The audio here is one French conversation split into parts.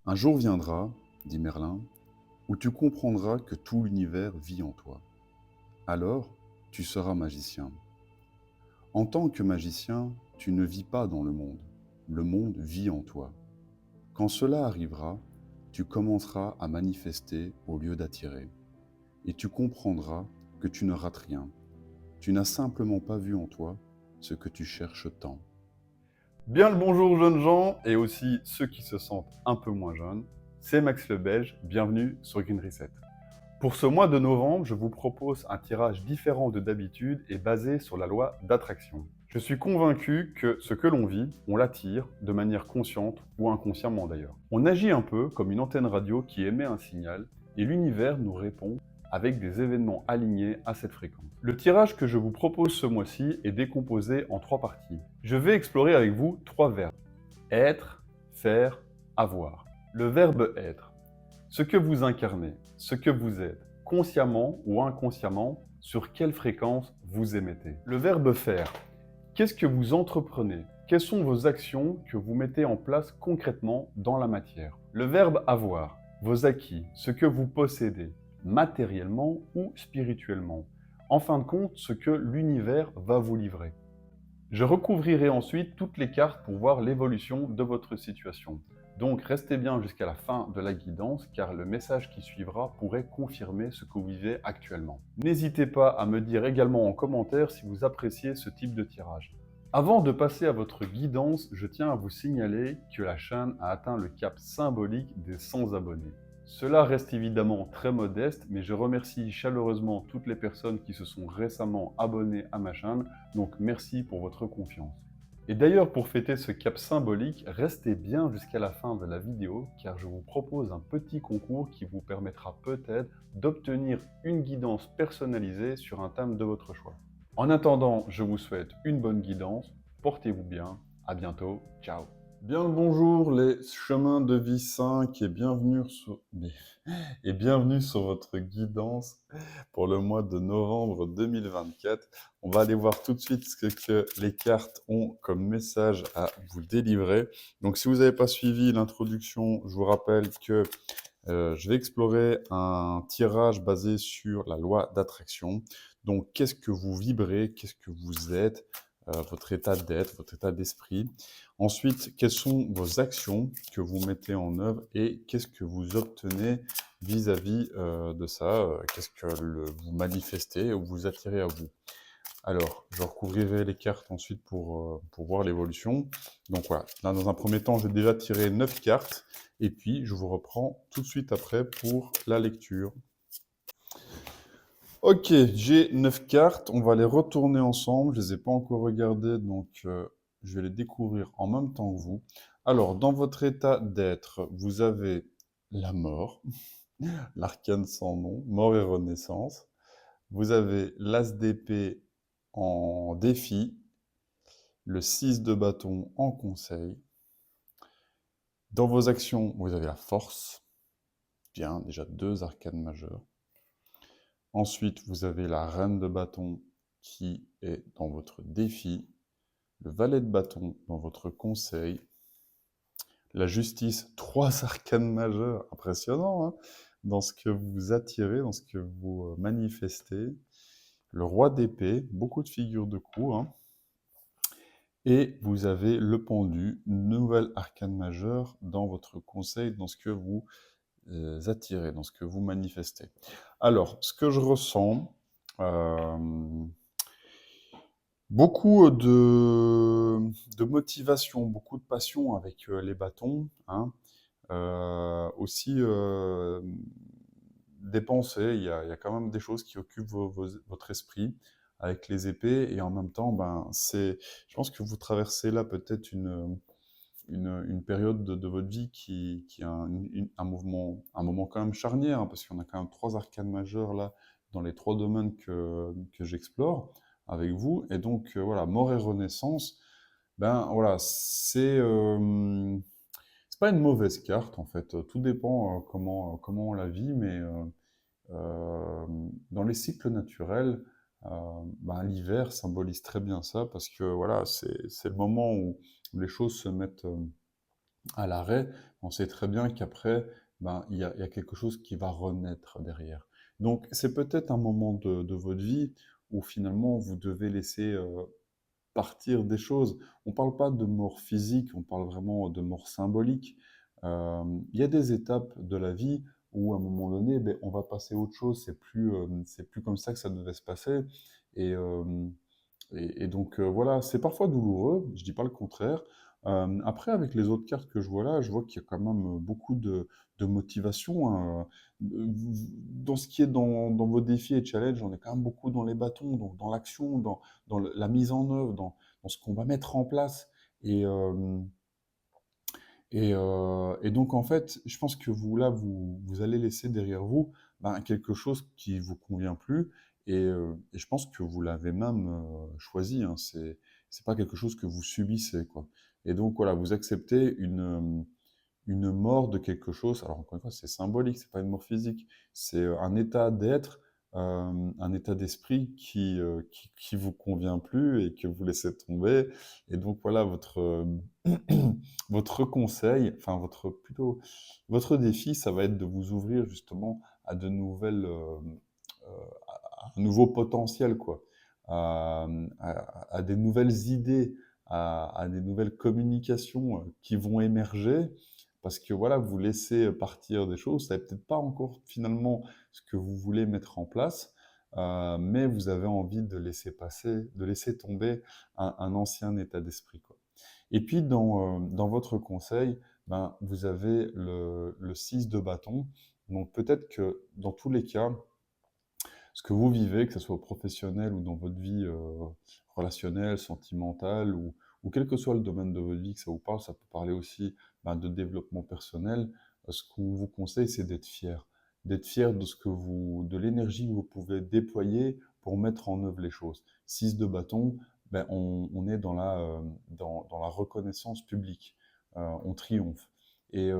Un jour viendra, dit Merlin, où tu comprendras que tout l'univers vit en toi. Alors, tu seras magicien. En tant que magicien, tu ne vis pas dans le monde vit en toi. Quand cela arrivera, tu commenceras à manifester au lieu d'attirer, et tu comprendras que tu ne rates rien. Tu n'as simplement pas vu en toi ce que tu cherches tant. Bien le bonjour jeunes gens et aussi ceux qui se sentent un peu moins jeunes. C'est Max le Belge, bienvenue sur Green Reset. Pour ce mois de novembre, je vous propose un tirage différent de d'habitude et basé sur la loi d'attraction. Je suis convaincu que ce que l'on vit, on l'attire de manière consciente ou inconsciemment d'ailleurs. On agit un peu comme une antenne radio qui émet un signal et l'univers nous répond avec des événements alignés à cette fréquence. Le tirage que je vous propose ce mois-ci est décomposé en 3 parties. Je vais explorer avec vous 3 verbes. Être, faire, avoir. Le verbe être. Ce que vous incarnez, ce que vous êtes, consciemment ou inconsciemment, sur quelle fréquence vous émettez. Le verbe faire. Qu'est-ce que vous entreprenez? Quelles sont vos actions que vous mettez en place concrètement dans la matière? Le verbe avoir. Vos acquis, ce que vous possédez, matériellement ou spirituellement. En fin de compte, ce que l'univers va vous livrer. Je recouvrirai ensuite toutes les cartes pour voir l'évolution de votre situation. Donc restez bien jusqu'à la fin de la guidance car le message qui suivra pourrait confirmer ce que vous vivez actuellement. N'hésitez pas à me dire également en commentaire si vous appréciez ce type de tirage. Avant de passer à votre guidance, je tiens à vous signaler que la chaîne a atteint le cap symbolique des 100 abonnés. Cela reste évidemment très modeste, mais je remercie chaleureusement toutes les personnes qui se sont récemment abonnées à ma chaîne, donc merci pour votre confiance. Et d'ailleurs, pour fêter ce cap symbolique, restez bien jusqu'à la fin de la vidéo, car je vous propose un petit concours qui vous permettra peut-être d'obtenir une guidance personnalisée sur un thème de votre choix. En attendant, je vous souhaite une bonne guidance, portez-vous bien, à bientôt, ciao. Bien le bonjour les chemins de vie 5 et bienvenue sur votre guidance pour le mois de novembre 2024. On va aller voir tout de suite ce que les cartes ont comme message à vous délivrer. Donc si vous n'avez pas suivi l'introduction, je vous rappelle que je vais explorer un tirage basé sur la loi d'attraction. Donc qu'est-ce que vous vibrez, qu'est-ce que vous êtes, votre état d'être, votre état d'esprit. Ensuite, quelles sont vos actions que vous mettez en œuvre et qu'est-ce que vous obtenez vis-à-vis de ça, qu'est-ce que vous manifestez ou vous attirez à vous. Alors, je recouvrirai les cartes ensuite pour voir l'évolution. Donc voilà, là dans un premier temps, j'ai déjà tiré 9 cartes et puis je vous reprends tout de suite après pour la lecture. Ok, j'ai 9 cartes, on va les retourner ensemble, je ne les ai pas encore regardées, donc je vais les découvrir en même temps que vous. Alors, dans votre état d'être, vous avez la mort, l'arcane sans nom, mort et renaissance. Vous avez l'as d'épée en défi, le 6 de bâton en conseil. Dans vos actions, vous avez la force. Bien, déjà 2 arcanes majeures. Ensuite, vous avez la reine de bâton qui est dans votre défi, le valet de bâton dans votre conseil, la justice, 3 arcanes majeures, impressionnant, hein, dans ce que vous attirez, dans ce que vous manifestez, le roi d'épée, beaucoup de figures de coups, hein, et vous avez le pendu, nouvelle arcane majeure dans votre conseil, dans ce que vous attirez, dans ce que vous manifestez. Alors, ce que je ressens, beaucoup de motivation, beaucoup de passion avec les bâtons, hein. Aussi des pensées, il y a quand même des choses qui occupent votre esprit avec les épées, et en même temps, ben, je pense que vous traversez là peut-être une période de votre vie qui a un moment quand même charnière, hein, parce qu'on a quand même 3 arcanes majeures là, dans les 3 domaines que j'explore avec vous. Et donc, voilà, mort et renaissance, ben voilà, c'est pas une mauvaise carte en fait. Tout dépend comment on la vit, mais dans les cycles naturels, ben, l'hiver symbolise très bien ça parce que voilà, c'est le moment où les choses se mettent à l'arrêt, on sait très bien qu'après, ben, il y a quelque chose qui va renaître derrière. Donc, c'est peut-être un moment de votre vie où finalement vous devez laisser partir des choses. On ne parle pas de mort physique, on parle vraiment de mort symbolique. Il y a des étapes de la vie où à un moment donné, ben, on va passer à autre chose. C'est plus comme ça que ça devait se passer. Et, euh, et donc voilà, c'est parfois douloureux, je dis pas le contraire. Après, avec les autres cartes que je vois là, je vois qu'il y a quand même beaucoup de motivation, hein. Dans ce qui est dans vos défis et challenges, on est quand même beaucoup dans les bâtons, donc dans l'action, dans la mise en œuvre, dans ce qu'on va mettre en place. Et, et donc, en fait, je pense que vous, là, vous allez laisser derrière vous ben, quelque chose qui vous convient plus. Et je pense que vous l'avez même choisi, hein. C'est pas quelque chose que vous subissez, quoi. Et donc, voilà, vous acceptez une mort de quelque chose. Alors, encore une fois, c'est symbolique, c'est pas une mort physique. C'est un état d'être, un état d'esprit qui vous convient plus et que vous laissez tomber. Et donc, voilà, votre conseil, enfin, votre défi, ça va être de vous ouvrir justement à de nouvelles, à un nouveau potentiel, quoi. À des nouvelles idées, à des nouvelles communications qui vont émerger, parce que voilà, vous laissez partir des choses, ça n'est peut-être pas encore finalement ce que vous voulez mettre en place, mais vous avez envie de laisser passer, de laisser tomber un ancien état d'esprit, quoi. Et puis dans votre conseil, ben, vous avez le 6 de bâton, donc peut-être que dans tous les cas, ce que vous vivez, que ce soit professionnel ou dans votre vie relationnelle, sentimentale, ou quel que soit le domaine de votre vie que ça vous parle, ça peut parler aussi ben, de développement personnel. Ce qu'on vous conseille, c'est d'être fier. D'être fier de ce que de l'énergie que vous pouvez déployer pour mettre en œuvre les choses. 6 de bâton, ben, on est dans la reconnaissance publique. On triomphe. Et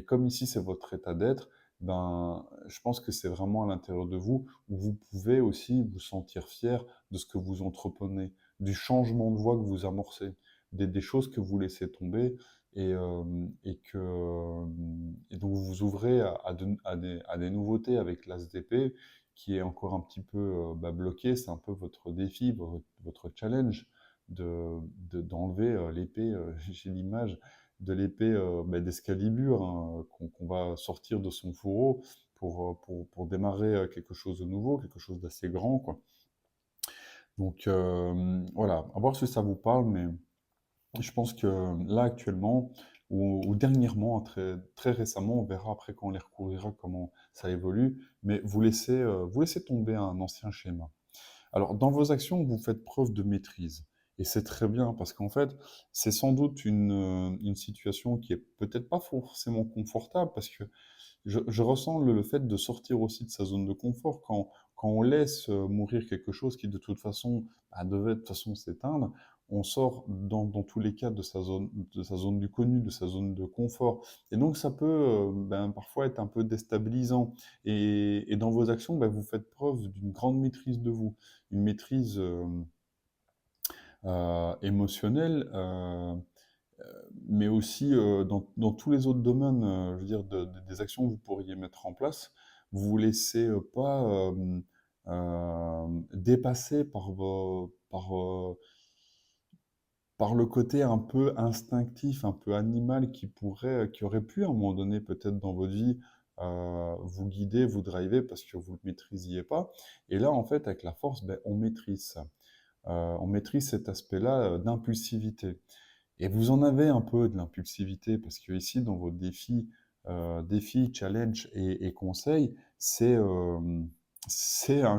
comme ici, c'est votre état d'être, ben, je pense que c'est vraiment à l'intérieur de vous où vous pouvez aussi vous sentir fier de ce que vous entreprenez, du changement de voie que vous amorcez, des choses que vous laissez tomber et donc vous vous ouvrez à des nouveautés avec l'ASDP qui est encore un petit peu bah, bloqué. C'est un peu votre défi, votre challenge d'enlever l'épée, j'ai l'image de l'épée bah, d'Excalibur hein, qu'on va sortir de son fourreau pour démarrer quelque chose de nouveau, quelque chose d'assez grand, quoi. Donc voilà, à voir si ça vous parle, mais je pense que là actuellement, ou dernièrement, très récemment, on verra après quand on les recouvrira comment ça évolue, mais vous laissez tomber un ancien schéma. Alors, dans vos actions, vous faites preuve de maîtrise. Et c'est très bien parce qu'en fait, c'est sans doute une situation qui est peut-être pas forcément confortable parce que je ressens le fait de sortir aussi de sa zone de confort quand on laisse mourir quelque chose qui de toute façon devait de toute façon s'éteindre. On sort dans tous les cas de sa zone du connu, de sa zone de confort. Et donc ça peut ben, parfois être un peu déstabilisant. Et dans vos actions, ben, vous faites preuve d'une grande maîtrise de vous, une maîtrise émotionnelle, mais aussi dans tous les autres domaines, je veux dire, des actions que vous pourriez mettre en place, vous vous laissez pas dépasser par le côté un peu instinctif, un peu animal qui aurait pu à un moment donné peut-être dans votre vie vous guider, vous driver parce que vous ne le maîtrisiez pas. Et là, en fait, avec la force, ben, on maîtrise ça. On maîtrise cet aspect-là d'impulsivité. Et vous en avez un peu de l'impulsivité, parce que ici, dans vos défis, challenge et conseils, c'est un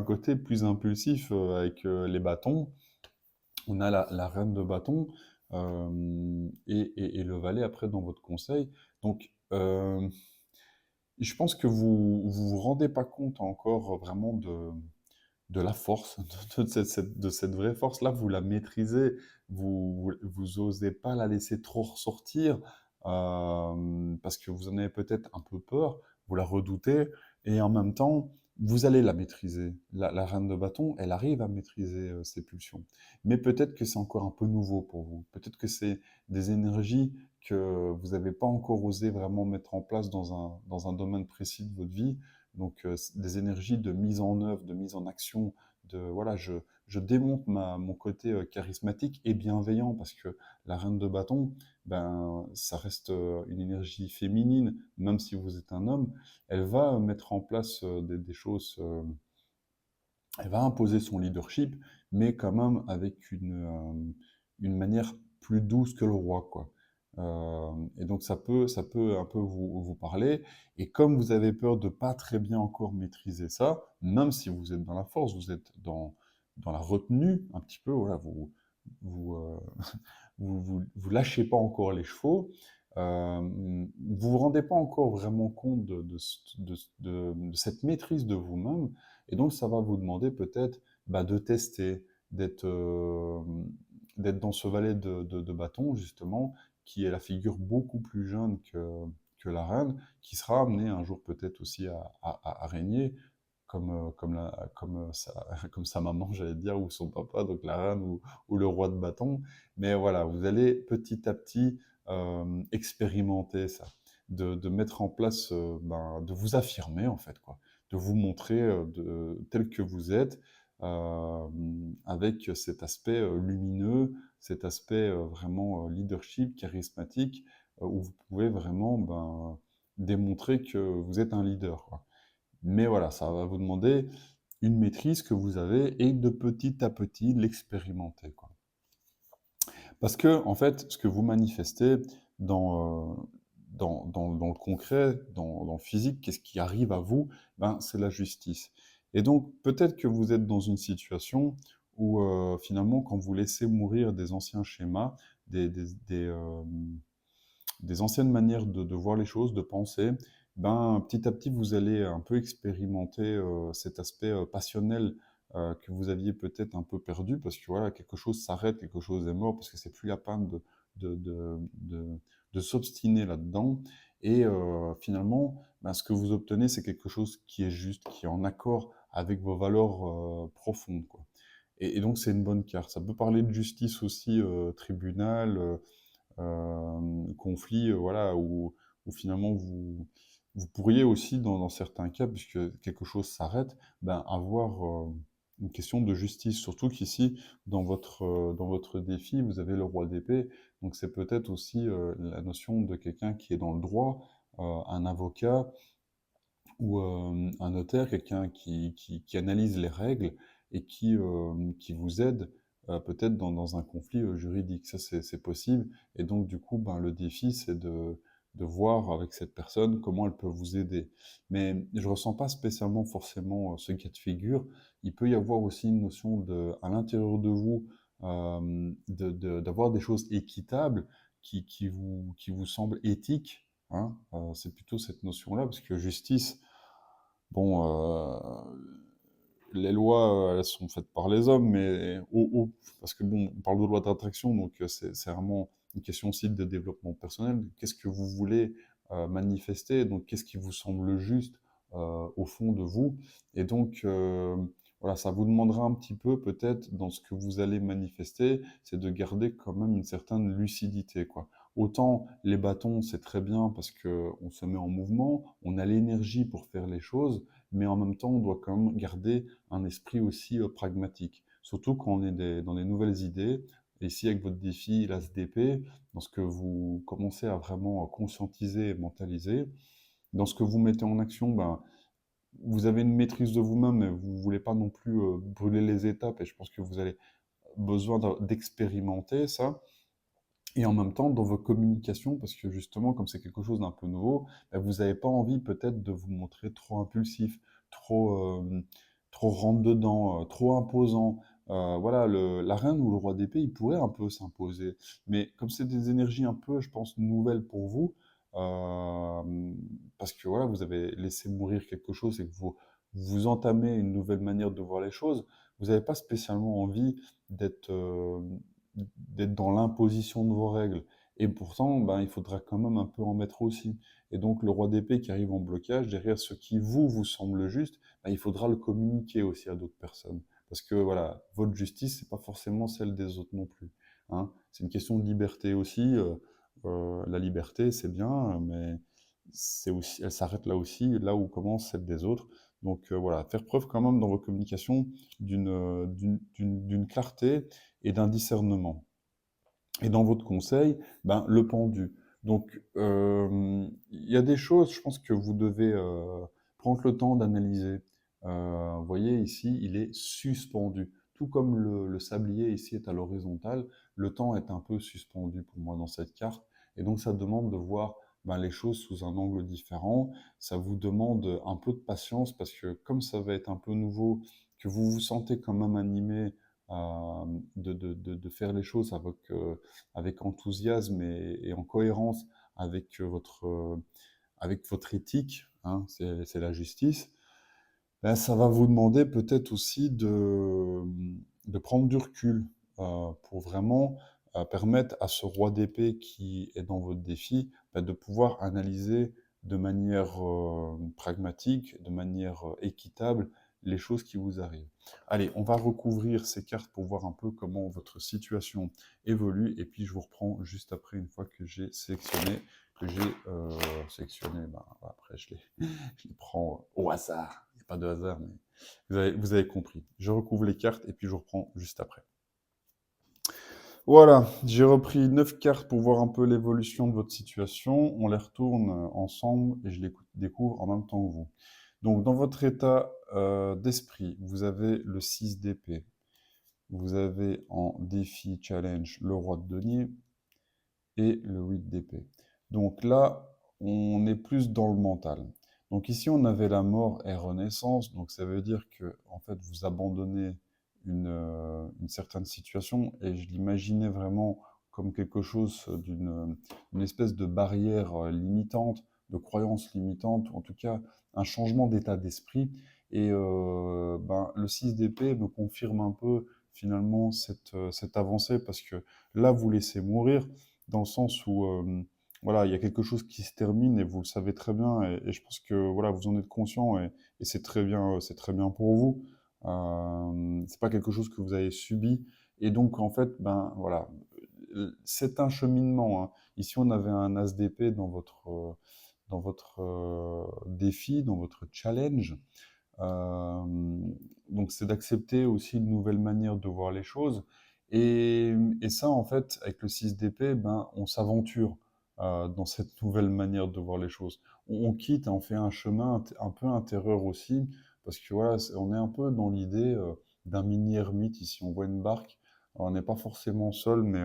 côté plus impulsif avec les bâtons. On a la reine de bâton et le valet après dans votre conseil. Donc, je pense que vous rendez pas compte encore vraiment de la force, de cette vraie force-là, vous la maîtrisez, vous osez pas la laisser trop ressortir parce que vous en avez peut-être un peu peur, vous la redoutez, et en même temps, vous allez la maîtriser. La reine de bâton, elle arrive à maîtriser ses pulsions. Mais peut-être que c'est encore un peu nouveau pour vous. Peut-être que c'est des énergies que vous n'avez pas encore osé vraiment mettre en place dans un domaine précis de votre vie. Donc, des énergies de mise en œuvre, de mise en action, voilà, je démonte mon côté charismatique et bienveillant parce que la reine de bâton, ben, ça reste une énergie féminine, même si vous êtes un homme. Elle va mettre en place des choses, elle va imposer son leadership, mais quand même avec une manière plus douce que le roi, quoi. Et donc ça peut un peu vous parler. Et comme vous avez peur de pas très bien encore maîtriser ça, même si vous êtes dans la force, vous êtes dans la retenue un petit peu, voilà, vous, vous lâchez pas encore les chevaux, vous vous rendez pas encore vraiment compte de cette maîtrise de vous-même, et donc ça va vous demander peut-être bah, de tester, d'être d'être dans ce valet de bâton justement, qui est la figure beaucoup plus jeune que la reine, qui sera amenée un jour peut-être aussi à régner, comme sa maman, j'allais dire, ou son papa, donc la reine ou le roi de bâton. Mais voilà, vous allez petit à petit expérimenter ça, de mettre en place, ben, de vous affirmer en fait, quoi, de vous montrer tel que vous êtes, euh, avec cet aspect lumineux, cet aspect vraiment leadership, charismatique, où vous pouvez vraiment ben, démontrer que vous êtes un leader, quoi. Mais voilà, ça va vous demander une maîtrise que vous avez et de petit à petit l'expérimenter, quoi. Parce que, en fait, ce que vous manifestez dans le concret, dans le physique, qu'est-ce qui arrive à vous? Ben, c'est la justice. Et donc, peut-être que vous êtes dans une situation où, finalement, quand vous laissez mourir des anciens schémas, des anciennes manières de voir les choses, de penser, ben, petit à petit, vous allez un peu expérimenter cet aspect passionnel que vous aviez peut-être un peu perdu, parce que voilà, quelque chose s'arrête, quelque chose est mort, parce que c'est plus la peine de, de, de, de s'obstiner là-dedans. Et finalement, ben, ce que vous obtenez, c'est quelque chose qui est juste, qui est en accord avec vos valeurs profondes, quoi. Et donc, c'est une bonne carte. Ça peut parler de justice aussi, tribunal, conflit, voilà, où finalement vous pourriez aussi, dans certains cas, puisque quelque chose s'arrête, ben, avoir une question de justice. Surtout qu'ici, dans votre défi, vous avez le roi d'épée, donc c'est peut-être aussi la notion de quelqu'un qui est dans le droit, un avocat ou un notaire, quelqu'un qui analyse les règles et qui vous aide peut-être dans un conflit juridique. Ça, c'est possible. Et donc, du coup, ben, le défi, c'est de voir avec cette personne comment elle peut vous aider. Mais je ressens pas spécialement forcément ce cas de figure. Il peut y avoir aussi une notion à l'intérieur de vous, d'avoir des choses équitables qui vous semblent éthiques, hein. C'est plutôt cette notion-là, parce que justice, bon, les lois, elles sont faites par les hommes, mais parce que bon, on parle de loi d'attraction, donc c'est vraiment une question aussi de développement personnel. Qu'est-ce que vous voulez manifester? Donc, qu'est-ce qui vous semble juste au fond de vous? Et donc, voilà, ça vous demandera un petit peu, peut-être, dans ce que vous allez manifester, c'est de garder quand même une certaine lucidité, quoi. Autant les bâtons, c'est très bien parce que on se met en mouvement, on a l'énergie pour faire les choses, mais en même temps, on doit quand même garder un esprit aussi pragmatique. Surtout quand on est dans des nouvelles idées. Et ici, avec votre défi, l'ASDP, dans ce que vous commencez à vraiment conscientiser et mentaliser, dans ce que vous mettez en action, ben, vous avez une maîtrise de vous-même, mais vous ne voulez pas non plus brûler les étapes. Et je pense que vous avez besoin d'expérimenter ça. Et en même temps, dans vos communications, parce que justement, comme c'est quelque chose d'un peu nouveau, bah, vous n'avez pas envie peut-être de vous montrer trop impulsif, trop rentre-dedans, trop imposant. Voilà, la reine ou le roi d'épée, il pourrait un peu s'imposer. Mais comme c'est des énergies un peu, je pense, nouvelles pour vous, parce que voilà, vous avez laissé mourir quelque chose et que vous entamez une nouvelle manière de voir les choses, vous n'avez pas spécialement envie d'être d'être dans l'imposition de vos règles. Et pourtant, ben, il faudra quand même un peu en mettre aussi. Et donc, le roi d'épée qui arrive en blocage, derrière ce qui vous semble juste, ben, il faudra le communiquer aussi à d'autres personnes. Parce que voilà, votre justice, c'est pas forcément celle des autres non plus. Hein. C'est une question de liberté aussi. La liberté, c'est bien, mais c'est aussi, elle s'arrête là aussi, là où commence celle des autres. Donc voilà, faire preuve quand même dans vos communications d'une clarté et d'un discernement. Et dans votre conseil, ben, le pendu. Donc, il y a des choses, je pense que vous devez prendre le temps d'analyser. Vous voyez, ici, il est suspendu. Tout comme le sablier ici est à l'horizontale, le temps est un peu suspendu pour moi dans cette carte. Et donc, ça demande de voir ben, les choses sous un angle différent. Ça vous demande un peu de patience parce que comme ça va être un peu nouveau, que vous vous sentez quand même animé de faire les choses avec enthousiasme et en cohérence avec votre éthique, hein, c'est la justice, ben, ça va vous demander peut-être aussi de prendre du recul pour vraiment permettre à ce roi d'épée qui est dans votre défi ben, de pouvoir analyser de manière pragmatique, de manière équitable les choses qui vous arrivent. Allez, on va recouvrir ces cartes pour voir un peu comment votre situation évolue et puis je vous reprends juste après une fois que j'ai sélectionné, ben, après je les prends au hasard. Il n'y a pas de hasard, mais vous avez compris. Je recouvre les cartes et puis je reprends juste après. Voilà, j'ai repris 9 cartes pour voir un peu l'évolution de votre situation. On les retourne ensemble et je les découvre en même temps que vous. Donc, dans votre état d'esprit, vous avez le 6 d'épée. Vous avez en défi challenge le roi de denier et le 8 d'épée. Donc là, on est plus dans le mental. Donc ici, on avait la mort et renaissance. Donc ça veut dire que en fait, vous abandonnez une certaine situation. Et je l'imaginais vraiment comme quelque chose une espèce de barrière limitante, de croyance limitante, ou en tout cas un changement d'état d'esprit. Et ben, le 6 d'épée me confirme un peu finalement cette avancée parce que là, vous laissez mourir dans le sens où voilà, il y a quelque chose qui se termine et vous le savez très bien et je pense que voilà, vous en êtes conscient et c'est très bien pour vous. C'est pas quelque chose que vous avez subi et donc en fait, ben voilà, c'est un cheminement. Hein. Ici, on avait un as d'épée dans votre défi, dans votre challenge. Euh, donc c'est d'accepter aussi une nouvelle manière de voir les choses. Et ça, en fait, avec le 6 d'épée, ben, on s'aventure dans cette nouvelle manière de voir les choses. On quitte, on fait un chemin un peu intérieur aussi, parce que voilà, on est un peu dans l'idée d'un mini ermite ici. On voit une barque, alors, on n'est pas forcément seul, mais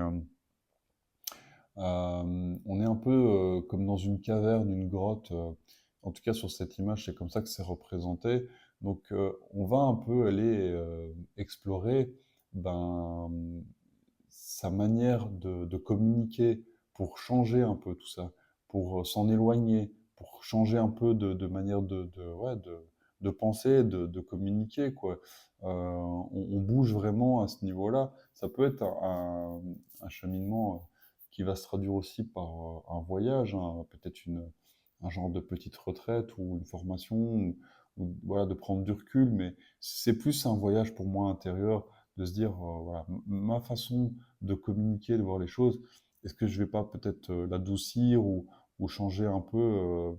on est un peu comme dans une caverne, une grotte. En tout cas, sur cette image, c'est comme ça que c'est représenté. Donc, on va un peu aller explorer ben, sa manière de communiquer pour changer un peu tout ça, pour s'en éloigner, pour changer un peu de manière ouais, de penser, de communiquer, quoi. On bouge vraiment à ce niveau-là. Ça peut être un cheminement qui va se traduire aussi par un voyage, hein, peut-être un genre de petite retraite ou une formation, voilà, de prendre du recul, mais c'est plus un voyage pour moi intérieur, de se dire, voilà, ma façon de communiquer, de voir les choses, est-ce que je vais pas peut-être l'adoucir ou changer un peu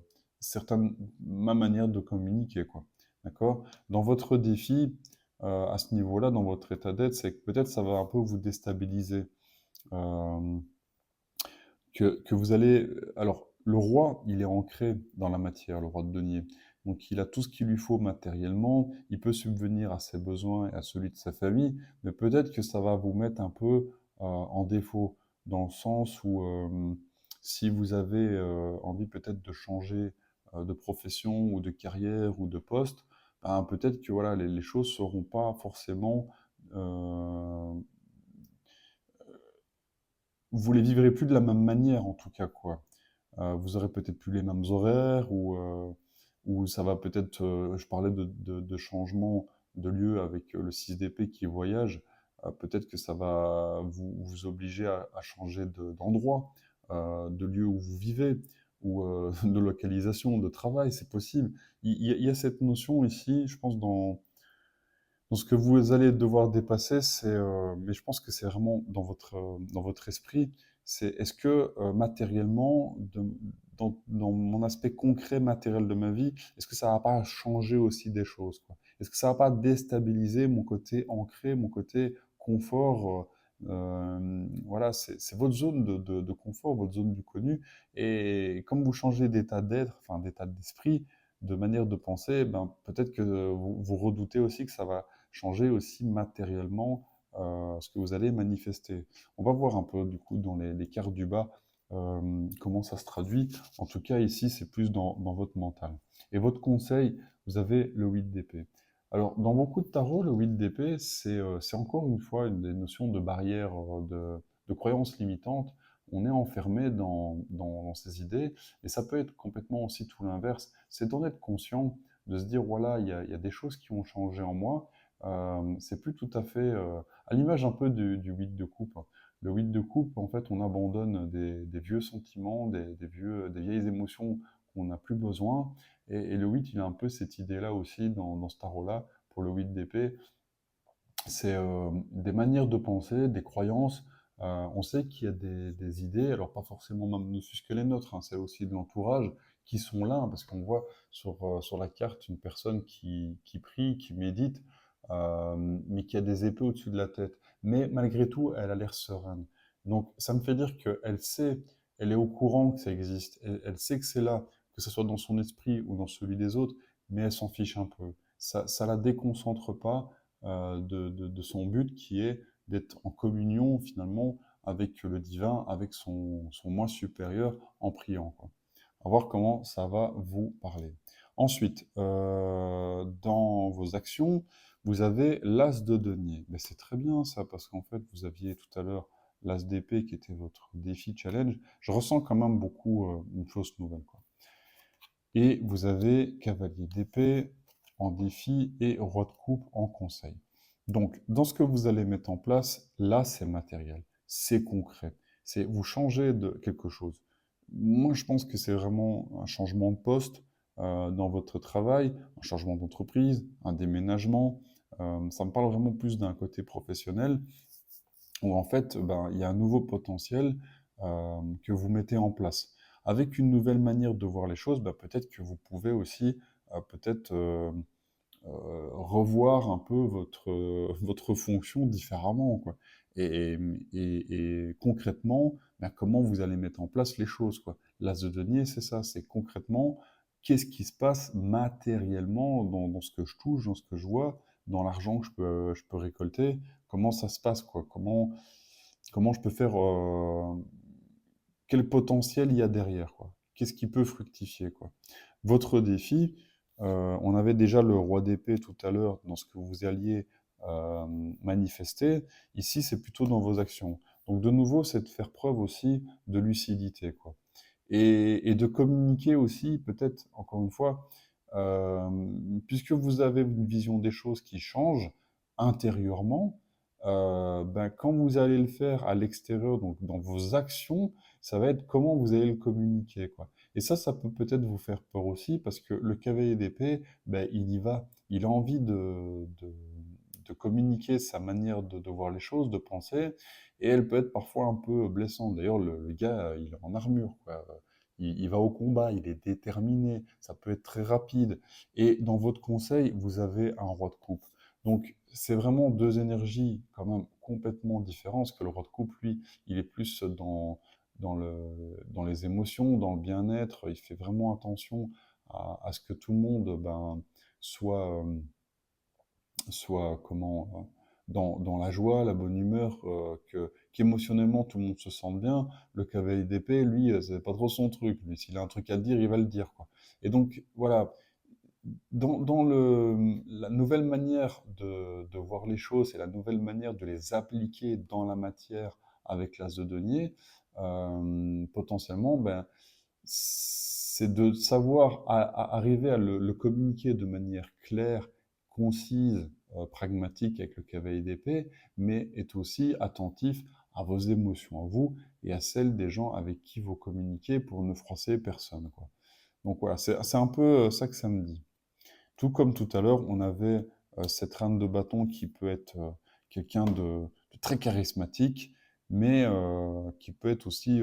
ma manière de communiquer, quoi. D'accord? Dans votre défi, à ce niveau-là, dans votre état d'être, c'est que peut-être ça va un peu vous déstabiliser. Euh, que vous allez... Alors, le roi, il est ancré dans la matière, le roi de denier. Donc, il a tout ce qu'il lui faut matériellement, il peut subvenir à ses besoins et à celui de sa famille, mais peut-être que ça va vous mettre un peu en défaut, dans le sens où si vous avez envie peut-être de changer de profession ou de carrière ou de poste, ben, peut-être que voilà, les choses ne seront pas forcément euh, vous les vivrez plus de la même manière en tout cas, quoi. Vous aurez peut-être plus les mêmes horaires ou ça va peut-être, je parlais de changement de lieu avec le 6 d'épée qui voyage, peut-être que ça va vous obliger à changer d'endroit. de lieu où vous vivez ou de localisation, de travail, c'est possible. Il y a cette notion ici, je pense, dans ce que vous allez devoir dépasser, mais je pense que c'est vraiment dans votre esprit, c'est est-ce que matériellement, dans mon aspect concret matériel de ma vie, est-ce que ça va pas changer aussi des choses, quoi? Est-ce que ça va pas déstabiliser mon côté ancré, mon côté confort? Voilà, c'est votre zone de confort, votre zone du connu. Et comme vous changez d'état d'être, enfin d'état d'esprit, de manière de penser, ben, peut-être que vous redoutez aussi que ça va changer aussi matériellement ce que vous allez manifester. On va voir un peu du coup dans les cartes du bas comment ça se traduit. En tout cas ici c'est plus dans votre mental. Et votre conseil, vous avez le 8 d'épée. Alors dans beaucoup de tarots, le 8 d'épée c'est encore une fois une des notions de barrière, de croyances limitantes. On est enfermé dans ces idées et ça peut être complètement aussi tout l'inverse. C'est d'en être conscient, de se dire voilà, il y a des choses qui ont changé en moi, c'est plus tout à fait à l'image un peu du 8 de coupe. Le 8 de coupe, en fait, on abandonne des vieux sentiments, des vieilles émotions qu'on n'a plus besoin. Et le 8, il a un peu cette idée-là aussi dans ce tarot-là, pour le 8 d'épée. C'est des manières de penser, des croyances. On sait qu'il y a des idées, alors pas forcément même ne fût-ce que les nôtres, hein, c'est aussi de l'entourage qui sont là, hein, parce qu'on voit sur la carte une personne qui prie, qui médite, mais qui a des épées au-dessus de la tête. Mais malgré tout, elle a l'air sereine. Donc ça me fait dire qu'elle sait, elle est au courant que ça existe, elle sait que c'est là, que ce soit dans son esprit ou dans celui des autres, mais elle s'en fiche un peu. Ça la déconcentre pas de son but qui est d'être en communion finalement avec le divin, avec son moi supérieur en priant, quoi. À voir comment ça va vous parler. Ensuite, dans vos actions, vous avez l'as de denier. Mais c'est très bien ça, parce qu'en fait, vous aviez tout à l'heure l'as d'épée qui était votre défi challenge. Je ressens quand même beaucoup une fausse nouvelle, quoi. Et vous avez cavalier d'épée en défi et roi de coupe en conseil. Donc, dans ce que vous allez mettre en place, là, c'est matériel, c'est concret. C'est vous changez de quelque chose. Moi, je pense que c'est vraiment un changement de poste dans votre travail, un changement d'entreprise, un déménagement. Ça me parle vraiment plus d'un côté professionnel où en fait, ben, il y a un nouveau potentiel que vous mettez en place. Avec une nouvelle manière de voir les choses, ben, peut-être que vous pouvez aussi peut-être revoir un peu votre fonction différemment, quoi. Et concrètement, ben, comment vous allez mettre en place les choses, quoi. L'as de denier, c'est ça, c'est concrètement qu'est-ce qui se passe matériellement dans ce que je touche, dans ce que je vois, dans l'argent que je peux récolter, comment ça se passe, quoi. Comment je peux faire, quel potentiel il y a derrière, quoi. Qu'est-ce qui peut fructifier, quoi. Votre défi, on avait déjà le roi d'épée tout à l'heure dans ce que vous alliez manifester. Ici, c'est plutôt dans vos actions. Donc, de nouveau, c'est de faire preuve aussi de lucidité, quoi. Et de communiquer aussi, peut-être, encore une fois, euh, puisque vous avez une vision des choses qui change intérieurement, ben, quand vous allez le faire à l'extérieur, donc dans vos actions, ça va être comment vous allez le communiquer, quoi. Et ça peut peut-être vous faire peur aussi, parce que le cavalier d'épée, ben, il y va, il a envie de communiquer sa manière de voir les choses, de penser, et elle peut être parfois un peu blessante. D'ailleurs, le gars, il est en armure, quoi. Il va au combat, il est déterminé, ça peut être très rapide. Et dans votre conseil, vous avez un roi de coupe. Donc, c'est vraiment deux énergies quand même complètement différentes, parce que le roi de coupe, lui, il est plus dans les émotions, dans le bien-être, il fait vraiment attention à ce que tout le monde ben, soit, dans la joie, la bonne humeur, qu'émotionnellement tout le monde se sente bien. Le cavalier d'épée, lui, c'est pas trop son truc. Mais s'il a un truc à dire, il va le dire, quoi. Et donc, voilà, la nouvelle manière de voir les choses et la nouvelle manière de les appliquer dans la matière avec l'as de denier, potentiellement, ben, c'est de savoir arriver à le communiquer de manière claire, concise, pragmatique avec le cavalier d'épée, mais est aussi attentif à vos émotions à vous et à celles des gens avec qui vous communiquez pour ne froisser personne, quoi. Donc voilà, c'est un peu ça que ça me dit. Tout comme tout à l'heure, on avait cette reine de bâton qui peut être quelqu'un de très charismatique, mais qui peut être aussi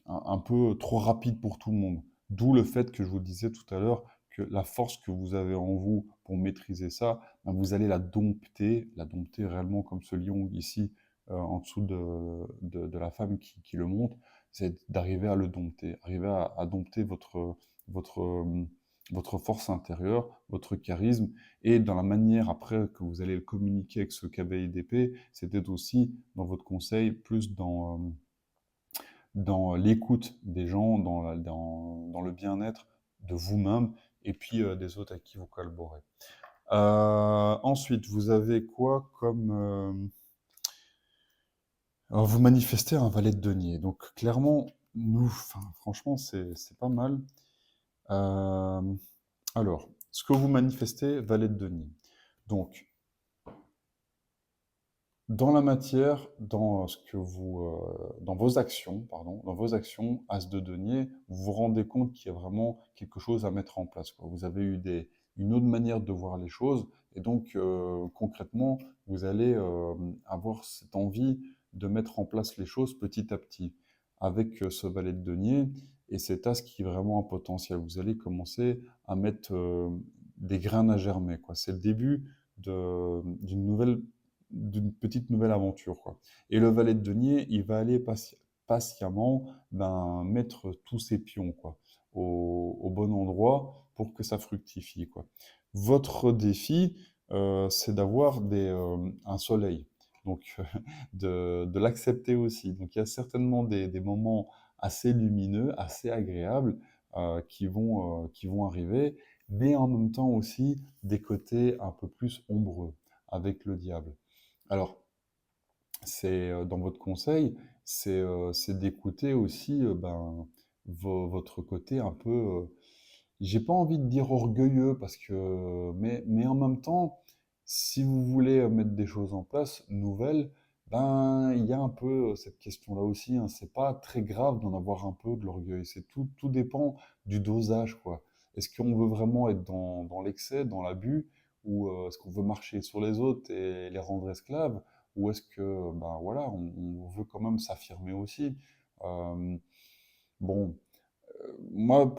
un peu trop rapide pour tout le monde. D'où le fait que je vous disais tout à l'heure que la force que vous avez en vous pour maîtriser ça, ben, vous allez la dompter réellement comme ce lion ici en dessous de la femme qui le monte, c'est d'arriver à le dompter, arriver à dompter votre, votre force intérieure, votre charisme, et dans la manière après que vous allez le communiquer avec ce cavalier d'épée, c'était aussi dans votre conseil, plus dans l'écoute des gens, dans le bien-être de vous-même et puis des autres avec qui vous collaborez. Ensuite, vous avez quoi comme... alors, vous manifestez un valet de denier. Donc, clairement, nous, enfin, franchement, c'est pas mal. Euh, alors, ce que vous manifestez, valet de denier. Donc, dans la matière, dans ce que vous, dans vos actions, pardon, dans vos actions, As de denier, vous vous rendez compte qu'il y a vraiment quelque chose à mettre en place, quoi. Vous avez eu une autre manière de voir les choses, et donc concrètement, vous allez avoir cette envie de mettre en place les choses petit à petit, avec ce valet de denier et cet As qui est vraiment un potentiel. Vous allez commencer à mettre des graines à germer, quoi. C'est le début d'une petite nouvelle aventure, quoi. Et le valet de denier, il va aller patiemment ben, mettre tous ses pions, quoi, au bon endroit pour que ça fructifie, quoi. Votre défi, c'est d'avoir un soleil, donc de l'accepter aussi. Donc il y a certainement des moments assez lumineux, assez agréables qui vont arriver, mais en même temps aussi des côtés un peu plus ombreux avec le diable. Alors, c'est dans votre conseil, c'est d'écouter aussi ben, votre côté un peu, j'ai pas envie de dire orgueilleux, parce que, mais en même temps, si vous voulez mettre des choses en place nouvelles, ben il y a un peu cette question-là aussi, hein. C'est pas très grave d'en avoir un peu de l'orgueil. Tout dépend du dosage, quoi. Est-ce qu'on veut vraiment être dans l'excès, dans l'abus, ou est-ce qu'on veut marcher sur les autres et les rendre esclaves? Ou est-ce que, ben voilà, on veut quand même s'affirmer aussi? Euh, bon, moi,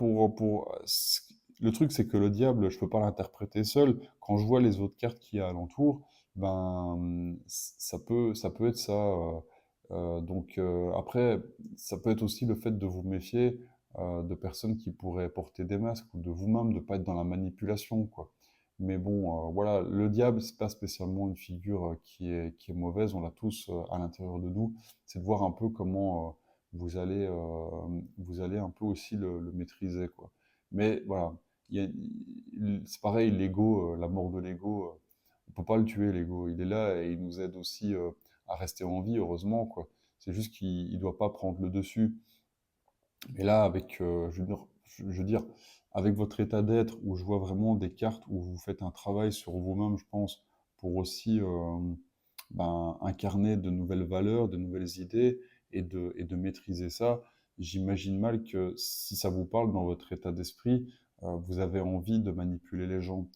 le truc, c'est que le diable, je peux pas l'interpréter seul. Quand je vois les autres cartes qu'il y a alentour, ben, ça peut être ça. Donc, après, ça peut être aussi le fait de vous méfier de personnes qui pourraient porter des masques, ou de vous-même, de pas être dans la manipulation, quoi. Mais bon, voilà, le diable, c'est pas spécialement une figure qui est mauvaise. On l'a tous à l'intérieur de nous. C'est de voir un peu comment vous allez, vous allez un peu aussi le maîtriser, quoi. Mais voilà, c'est pareil, l'ego, la mort de l'ego, on peut pas le tuer, l'ego. Il est là et il nous aide aussi à rester en vie, heureusement, quoi. C'est juste qu'il doit pas prendre le dessus. Mais là, avec, je veux dire, avec votre état d'être, où je vois vraiment des cartes où vous faites un travail sur vous-même, je pense, pour aussi ben, incarner de nouvelles valeurs, de nouvelles idées, et de maîtriser ça, j'imagine mal que si ça vous parle dans votre état d'esprit, vous avez envie de manipuler les gens.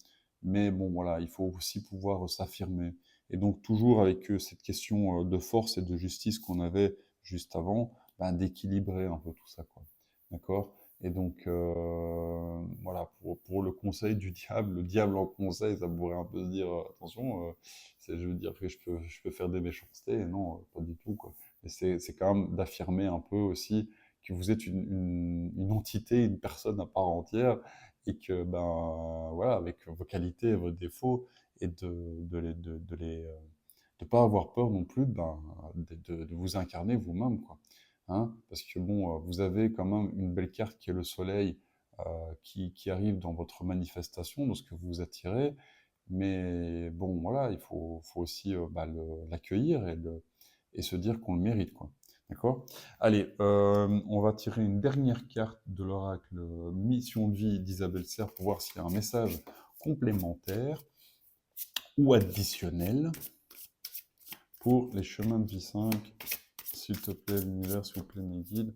Mais bon, voilà, il faut aussi pouvoir s'affirmer. Et donc, toujours avec cette question de force et de justice qu'on avait juste avant, ben, d'équilibrer un peu tout ça, quoi. D'accord? Et donc, voilà, pour le conseil du diable, le diable en conseil, ça pourrait un peu se dire, attention, je veux dire que je peux faire des méchancetés. Non, pas du tout, quoi. Mais c'est quand même d'affirmer un peu aussi que vous êtes une entité, une personne à part entière, et que, ben, voilà, avec vos qualités et vos défauts, et de pas avoir peur non plus ben, de vous incarner vous-même, quoi. Hein, parce que bon, vous avez quand même une belle carte qui est le soleil, qui arrive dans votre manifestation, dans ce que vous attirez, mais bon, voilà, faut aussi bah, l'accueillir et se dire qu'on le mérite, quoi. D'accord? Allez, on va tirer une dernière carte de l'oracle Mission de vie d'Isabelle Serre pour voir s'il y a un message complémentaire ou additionnel pour les chemins de vie 5. S'il te plaît, l'univers, s'il vous plaît, mes guides.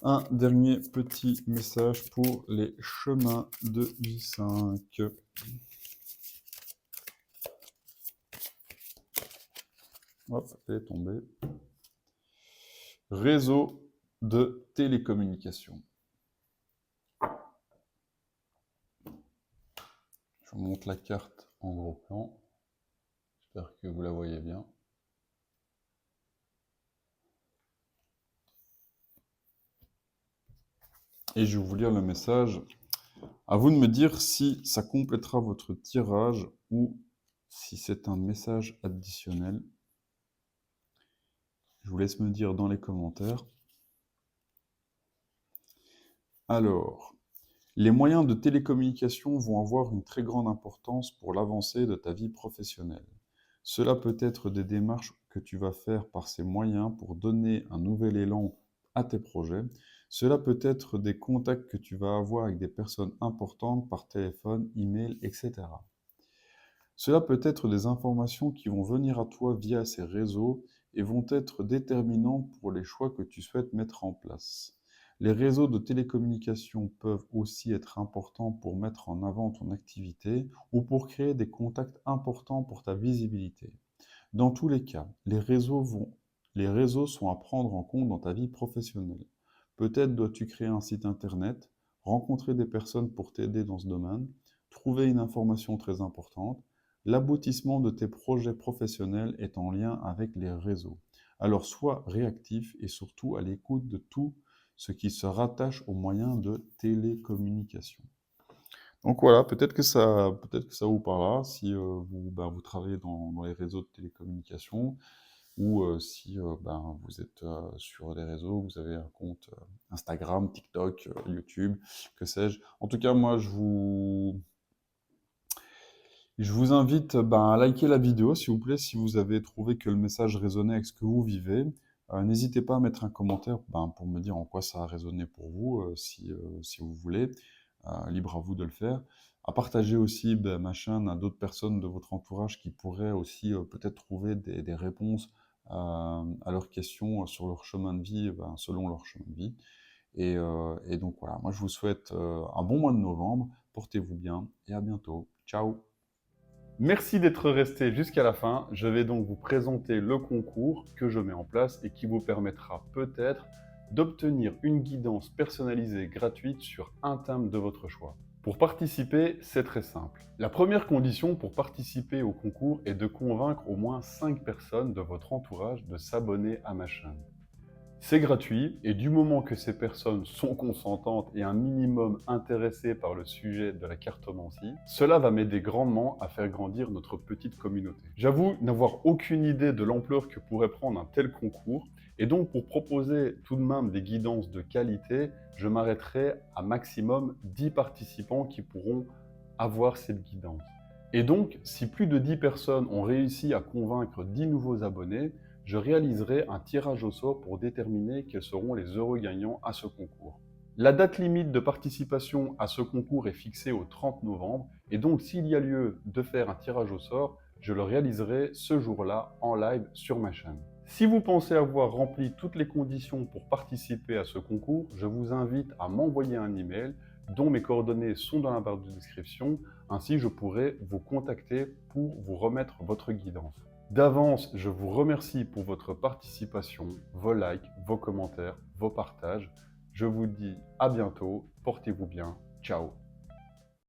Un dernier petit message pour les chemins de vie 5. Hop, elle est tombée. Réseau de télécommunication. Je vous montre la carte en gros plan. J'espère que vous la voyez bien. Et je vais vous lire le message. À vous de me dire si ça complétera votre tirage ou si c'est un message additionnel. Je vous laisse me dire dans les commentaires. Alors, les moyens de télécommunication vont avoir une très grande importance pour l'avancée de ta vie professionnelle. Cela peut être des démarches que tu vas faire par ces moyens pour donner un nouvel élan à tes projets. Cela peut être des contacts que tu vas avoir avec des personnes importantes par téléphone, email, etc. Cela peut être des informations qui vont venir à toi via ces réseaux et vont être déterminants pour les choix que tu souhaites mettre en place. Les réseaux de télécommunication peuvent aussi être importants pour mettre en avant ton activité ou pour créer des contacts importants pour ta visibilité. Dans tous les cas, les réseaux sont à prendre en compte dans ta vie professionnelle. Peut-être dois-tu créer un site internet, rencontrer des personnes pour t'aider dans ce domaine, trouver une information très importante. L'aboutissement de tes projets professionnels est en lien avec les réseaux. Alors sois réactif et surtout à l'écoute de tout ce qui se rattache aux moyens de télécommunication. Donc voilà, peut-être que ça vous parlera si vous travaillez dans les réseaux de télécommunication ou si vous êtes sur des réseaux, vous avez un compte Instagram, TikTok, YouTube, que sais-je. En tout cas, moi, je vous invite à liker la vidéo, s'il vous plaît, si vous avez trouvé que le message résonnait avec ce que vous vivez. N'hésitez pas à mettre un commentaire pour me dire en quoi ça a résonné pour vous, si vous voulez. Libre à vous de le faire. À partager aussi ma chaîne à d'autres personnes de votre entourage qui pourraient aussi peut-être trouver des réponses à leurs questions sur leur chemin de vie, selon leur chemin de vie. Et donc voilà, moi je vous souhaite un bon mois de novembre. Portez-vous bien et à bientôt. Ciao! Merci d'être resté jusqu'à la fin. Je vais donc vous présenter le concours que je mets en place et qui vous permettra peut-être d'obtenir une guidance personnalisée gratuite sur un thème de votre choix. Pour participer, c'est très simple. La première condition pour participer au concours est de convaincre au moins 5 personnes de votre entourage de s'abonner à ma chaîne. C'est gratuit et du moment que ces personnes sont consentantes et un minimum intéressées par le sujet de la cartomancie, cela va m'aider grandement à faire grandir notre petite communauté. J'avoue n'avoir aucune idée de l'ampleur que pourrait prendre un tel concours et donc pour proposer tout de même des guidances de qualité, je m'arrêterai à maximum 10 participants qui pourront avoir cette guidance. Et donc, si plus de 10 personnes ont réussi à convaincre 10 nouveaux abonnés, je réaliserai un tirage au sort pour déterminer quels seront les heureux gagnants à ce concours. La date limite de participation à ce concours est fixée au 30 novembre et donc s'il y a lieu de faire un tirage au sort, je le réaliserai ce jour-là en live sur ma chaîne. Si vous pensez avoir rempli toutes les conditions pour participer à ce concours, je vous invite à m'envoyer un email dont mes coordonnées sont dans la barre de description, ainsi je pourrai vous contacter pour vous remettre votre guidance. D'avance, je vous remercie pour votre participation, vos likes, vos commentaires, vos partages. Je vous dis à bientôt, portez-vous bien, ciao.